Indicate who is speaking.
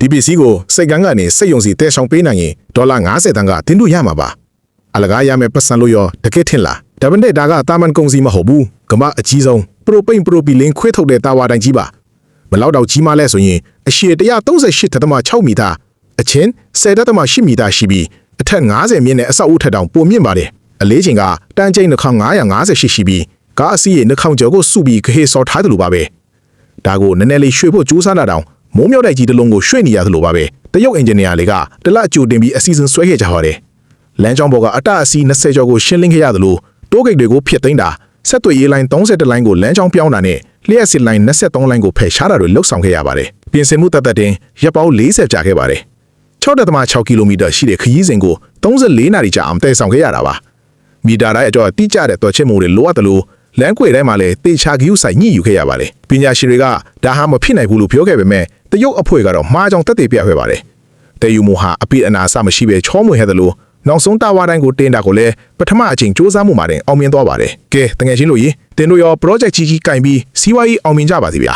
Speaker 1: ဒီပစ္စည်းကိုစိတ်ကန်းကနေစိတ်ယုံစီတဲဆောင်ပေးနိုင်ရင်ဒေါ်လာ90တန်းကတင်းတို့ရမှာပါအလကားရမယ်ပတ်စံလို့ရောတကယ်ထင်လားဒါပေမဲ့ဒါကတာမန်ကုန်စီမဟုတ်ဘူးကမ္ဘာအကြီးဆုံးပရိုပိန်ပရိုပီလင်းခွေးထုတ်တဲ့တာဝါတိုင်ကြီးပါမလောက်တော့ကြီးမလဲဆိုရင်အရှည်138.6မီတာအချင်း10.8မီတာရှိပြီးအထက်90မြင့်နဲ့အဆောက်အဦထက်တောင်ပိုမြင့်ပါတယ်အလေးချိန်ကတန်းကျိန်း2558ရှိပြီးကားအစီးရဲ့နှာခေါင်းကျော်ကိုစုပြီးခဟေဆော်ထားတယ်လို့ပါပဲဒါကိုနည်းနည်းလေးရွှေ့ဖို့ကြိုးစားတာတောင်မိုးမြောက်တဲ့ကြီးတစ်လုံးကိုရွှေ့နေရတယ်လို့ပါပဲတရုတ်အင်ဂျင်နီယာတွေကတလကြိုတင်ပြီးအစီအစဉ်ဆွဲခဲ့ကြပါတယ်လမ်းကြောင်းပေါ်ကအတအစီ20ကျော်ကိုရှင်းလင်းခဲ့ရတယ်လို့တိုးဂိတ်တွေကိုဖျက်သိမ်းတာဆက်သွယ်ရေးလိုင်း31လိုင်းကိုလမ်းကြောင်းပြောင်းတာနဲ့လျှက်စစ်လိုင်း23လိုင်းကိုဖယ်ရှားတာတွေလှုပ်ဆောင်ခဲ့ရပါတယ်ပြင်ဆင်မှုတသက်တင်ရပ်ပေါင်း40ကြာခဲ့ပါတယ်6.6 ကီလိုမီတာရှိတဲ့ခရီးစဉ်ကို34နာရီကြာအောင်တည်ဆောင်ခဲ့ရတာပါမီတာတိုင်းအကျော်တိကျတဲ့တော်ချစ်မှုတွေလိုအပ်တယ်လို့လမ်းကွေတိုင်းမှာလည်းတေချာဂီယူဆိုင်ညှိယူခဲ့ရပါတယ်ပညာရှင်တွေကဒါဟာမဖြစ်နိုင်ဘူးလို့ပြောခဲ့ပေမဲ့တရုတ်အဖွဲ့ကတော့မှားကြောင်တက်တည်ပြခဲ့ပါတယ်တယူမိုဟာအပိအနာအစမရှိပဲချောမွေခဲ့တယ်လို့နောက်ဆုံးတာဝါတိုင်းကိုတင်တာကိုလည်းပထမအချိန်စူးစမ်းမှုမှာတင်အောင်မြင်သွားပါတယ်ကဲတကယ်ချင်းလို့ရင်တင်တို့ရော project ကြီးကင်ပြီးစီးပွားရေးအောင်မြင်ကြပါစီဗျာ